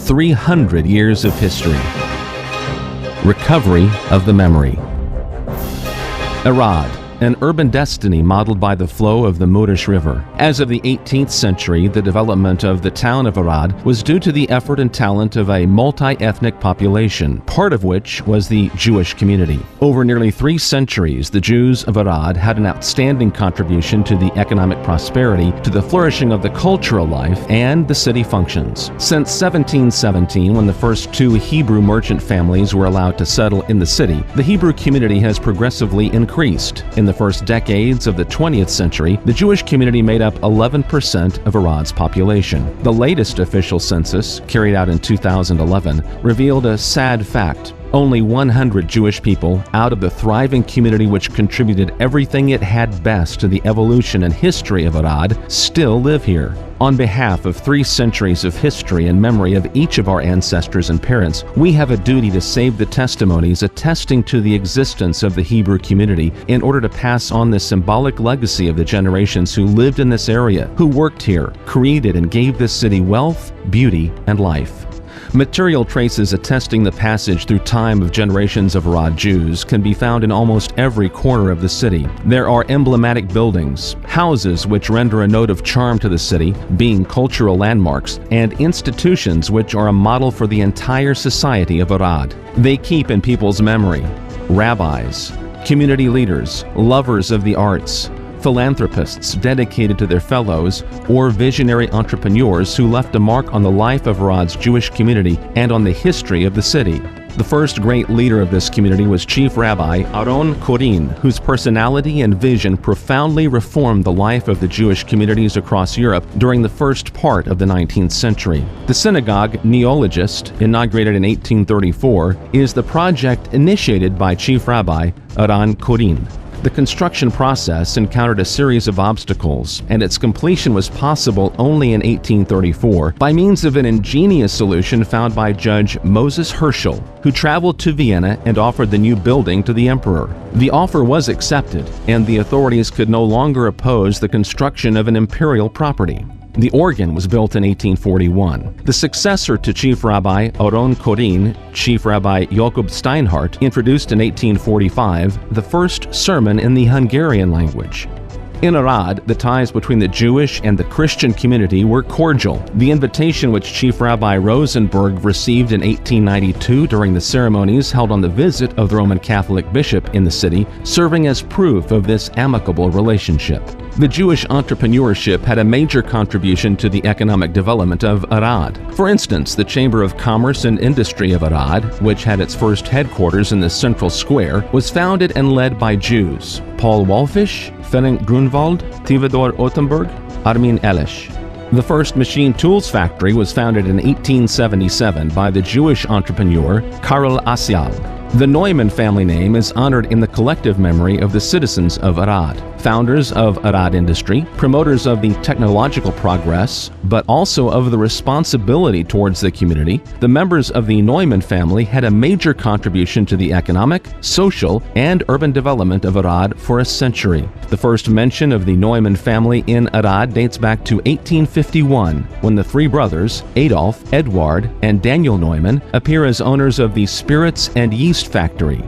300 years of history. Recovery of the memory. Arad, an urban destiny modeled by the flow of the Mureș River. As of the 18th century, the development of the town of Arad was due to the effort and talent of a multi-ethnic population, part of which was the Jewish community. Over nearly 3 centuries, the Jews of Arad had an outstanding contribution to the economic prosperity, to the flourishing of the cultural life, and the city functions. Since 1717, when the first 2 Hebrew merchant families were allowed to settle in the city, the Hebrew community has progressively increased. In the first decades of the 20th century, the Jewish community made up 11% of Arad's population. The latest official census, carried out in 2011, revealed a sad fact. Only 100 Jewish people out of the thriving community which contributed everything it had best to the evolution and history of Arad still live here. On behalf of 3 centuries of history and memory of each of our ancestors and parents, we have a duty to save the testimonies attesting to the existence of the Hebrew community in order to pass on the symbolic legacy of the generations who lived in this area, who worked here, created and gave this city wealth, beauty, and life. Material traces attesting the passage through time of generations of Arad Jews can be found in almost every corner of the city. There are emblematic buildings, houses which render a note of charm to the city, being cultural landmarks, and institutions which are a model for the entire society of Arad. They keep in people's memory rabbis, community leaders, lovers of the arts, philanthropists dedicated to their fellows, or visionary entrepreneurs who left a mark on the life of Arad's Jewish community and on the history of the city. The first great leader of this community was Chief Rabbi Aaron Korin, whose personality and vision profoundly reformed the life of the Jewish communities across Europe during the first part of the 19th century. The synagogue Neologist, inaugurated in 1834, is the project initiated by Chief Rabbi Aaron Korin. The construction process encountered a series of obstacles, and its completion was possible only in 1834 by means of an ingenious solution found by Judge Moses Herschel, who traveled to Vienna and offered the new building to the emperor. The offer was accepted, and the authorities could no longer oppose the construction of an imperial property. The organ was built in 1841. The successor to Chief Rabbi Aaron Korin, Chief Rabbi Jakob Steinhardt, introduced in 1845 the first sermon in the Hungarian language. In Arad, the ties between the Jewish and the Christian community were cordial. The invitation which Chief Rabbi Rosenberg received in 1892 during the ceremonies held on the visit of the Roman Catholic bishop in the city, serving as proof of this amicable relationship. The Jewish entrepreneurship had a major contribution to the economic development of Arad. For instance, the Chamber of Commerce and Industry of Arad, which had its first headquarters in the central square, was founded and led by Jews: Paul Wallfisch, Ferenc Grunwald, Theodor Ottenberg, Armin Elish. The first machine tools factory was founded in 1877 by the Jewish entrepreneur Karl Asial. The Neumann family name is honored in the collective memory of the citizens of Arad, founders of Arad industry, promoters of the technological progress, but also of the responsibility towards the community. The members of the Neumann family had a major contribution to the economic, social, and urban development of Arad for a century. The first mention of the Neumann family in Arad dates back to 1851, when the 3 brothers, Adolf, Eduard, and Daniel Neumann, appear as owners of the Spirits and Yeast factory.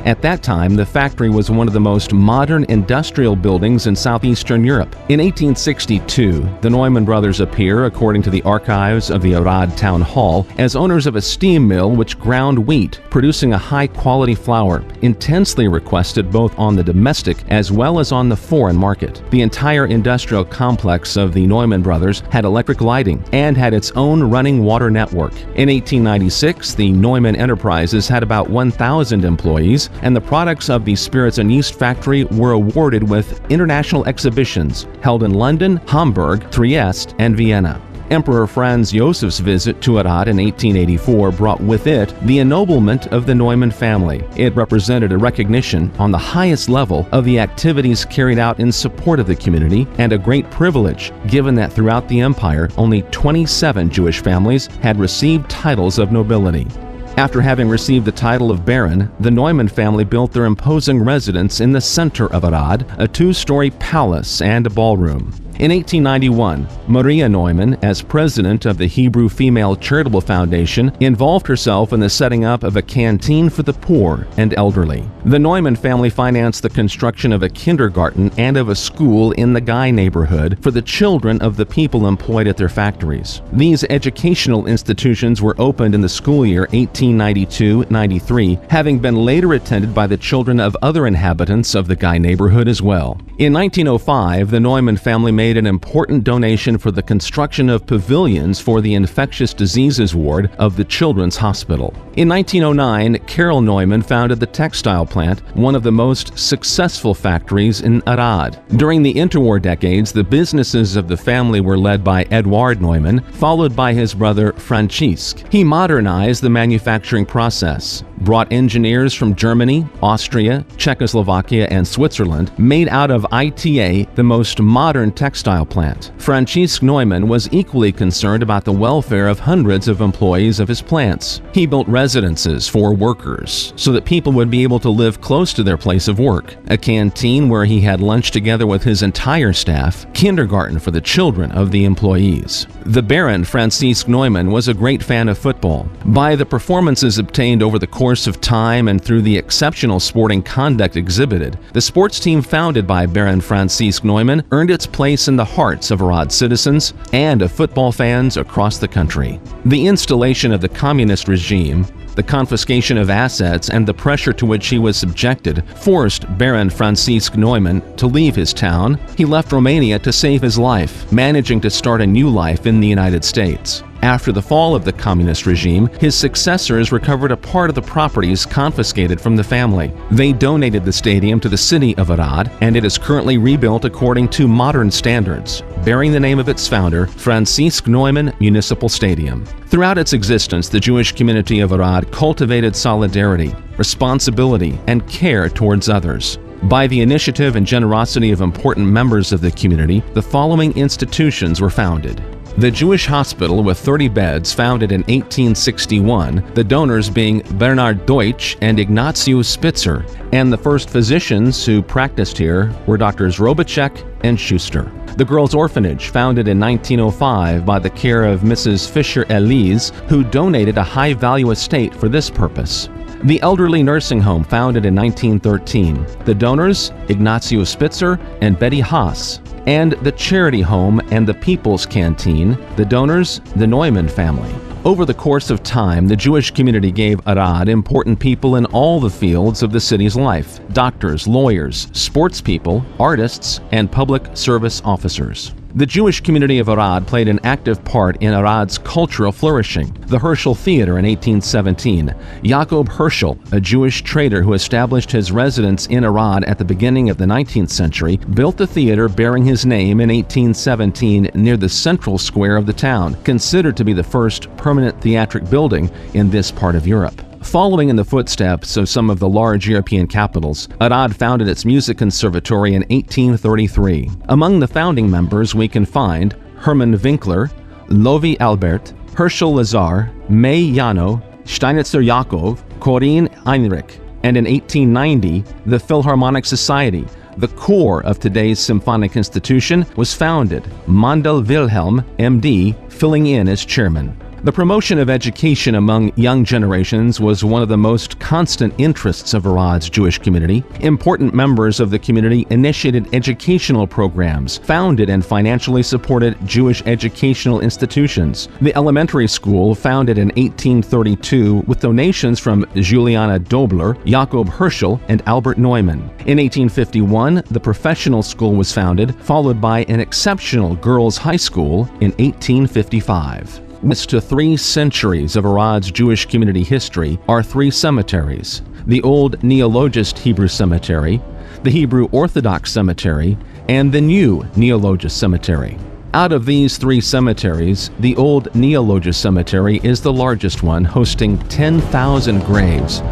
At that time, the factory was one of the most modern industrial buildings in southeastern Europe. In 1862, the Neumann brothers appear, according to the archives of the Arad Town Hall, as owners of a steam mill which ground wheat, producing a high-quality flour, intensely requested both on the domestic as well as on the foreign market. The entire industrial complex of the Neumann brothers had electric lighting and had its own running water network. In 1896, the Neumann Enterprises had about 1,000 employees, and the products of the Spirits and Yeast factory were awarded with international exhibitions held in London, Hamburg, Trieste, and Vienna. Emperor Franz Josef's visit to Arad in 1884 brought with it the ennoblement of the Neumann family. It represented a recognition on the highest level of the activities carried out in support of the community, and a great privilege, given that throughout the empire only 27 Jewish families had received titles of nobility. After having received the title of Baron, the Neumann family built their imposing residence in the center of Arad, a 2-story palace and a ballroom. In 1891, Maria Neumann, as president of the Hebrew Female Charitable Foundation, involved herself in the setting up of a canteen for the poor and elderly. The Neumann family financed the construction of a kindergarten and of a school in the Guy neighborhood for the children of the people employed at their factories. These educational institutions were opened in the school year 1892-93, having been later attended by the children of other inhabitants of the Guy neighborhood as well. In 1905, the Neumann family made an important donation for the construction of pavilions for the infectious diseases ward of the Children's Hospital. In 1909, Carol Neumann founded the textile plant, one of the most successful factories in Arad. During the interwar decades, the businesses of the family were led by Eduard Neumann, followed by his brother Francisc. He modernized the manufacturing process, brought engineers from Germany, Austria, Czechoslovakia, and Switzerland, made out of ITA the most modern textile plant. Francisc Neumann was equally concerned about the welfare of hundreds of employees of his plants. He built residences for workers so that people would be able to live close to their place of work, a canteen where he had lunch together with his entire staff, kindergarten for the children of the employees. The Baron Francisc Neumann was a great fan of football. By the performances obtained over the course of time and through the exceptional sporting conduct exhibited, the sports team founded by Baron Francisc Neumann earned its place in the hearts of Arad citizens and of football fans across the country. The installation of the communist regime, the confiscation of assets, and the pressure to which he was subjected forced Baron Francisc Neumann to leave his town. He left Romania to save his life, managing to start a new life in the United States. After the fall of the communist regime, his successors recovered a part of the properties confiscated from the family. They donated the stadium to the city of Arad, and it is currently rebuilt according to modern standards, bearing the name of its founder, Francisc Neumann Municipal Stadium. Throughout its existence, the Jewish community of Arad cultivated solidarity, responsibility, and care towards others. By the initiative and generosity of important members of the community, the following institutions were founded. The Jewish Hospital with 30 beds, founded in 1861, the donors being Bernard Deutsch and Ignatius Spitzer, and the first physicians who practiced here were Drs. Robachek and Schuster. The Girls' Orphanage, founded in 1905 by the care of Mrs. Fisher Elise, who donated a high-value estate for this purpose. The Elderly Nursing Home, founded in 1913. The donors, Ignatius Spitzer and Betty Haas. And the Charity Home and the People's Canteen, the donors, the Neumann family. Over the course of time, the Jewish community gave Arad important people in all the fields of the city's life: doctors, lawyers, sports people, artists, and public service officers. The Jewish community of Arad played an active part in Arad's cultural flourishing. The Herschel Theater in 1817. Jacob Herschel, a Jewish trader who established his residence in Arad at the beginning of the 19th century, built the theater bearing his name in 1817 near the central square of the town, considered to be the first permanent theatric building in this part of Europe. Following in the footsteps of some of the large European capitals, Arad founded its music conservatory in 1833. Among the founding members we can find Hermann Winkler, Lovi Albert, Herschel Lazar, May Jano, Steinitzer Yakov, Corinne Heinrich, and in 1890, the Philharmonic Society, the core of today's symphonic institution, was founded, Mandel Wilhelm, M.D., filling in as chairman. The promotion of education among young generations was one of the most constant interests of Arad's Jewish community. Important members of the community initiated educational programs, founded and financially supported Jewish educational institutions. The elementary school, founded in 1832 with donations from Juliana Dobler, Jacob Herschel, and Albert Neumann. In 1851, the professional school was founded, followed by an exceptional girls' high school in 1855. Next to 3 centuries of Arad's Jewish community history are 3 cemeteries: the Old Neologist Hebrew Cemetery, the Hebrew Orthodox Cemetery, and the New Neologist Cemetery. Out of these 3 cemeteries, the Old Neologist Cemetery is the largest one, hosting 10,000 graves.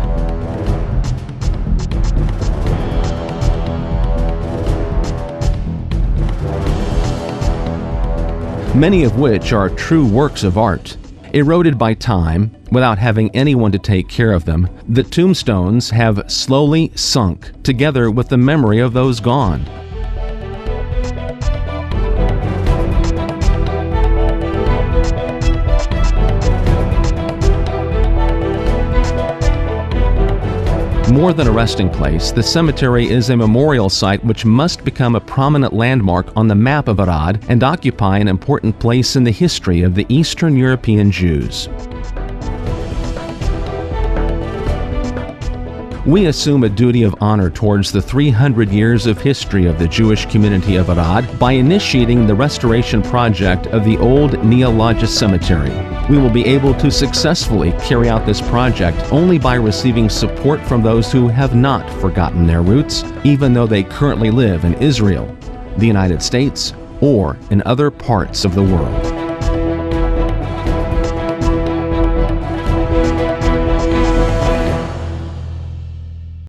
Many of which are true works of art. Eroded by time, without having anyone to take care of them, the tombstones have slowly sunk, together with the memory of those gone. More than a resting place, the cemetery is a memorial site which must become a prominent landmark on the map of Arad and occupy an important place in the history of the Eastern European Jews. We assume a duty of honor towards the 300 years of history of the Jewish community of Arad by initiating the restoration project of the old Neologist Cemetery. We will be able to successfully carry out this project only by receiving support from those who have not forgotten their roots, even though they currently live in Israel, the United States, or in other parts of the world.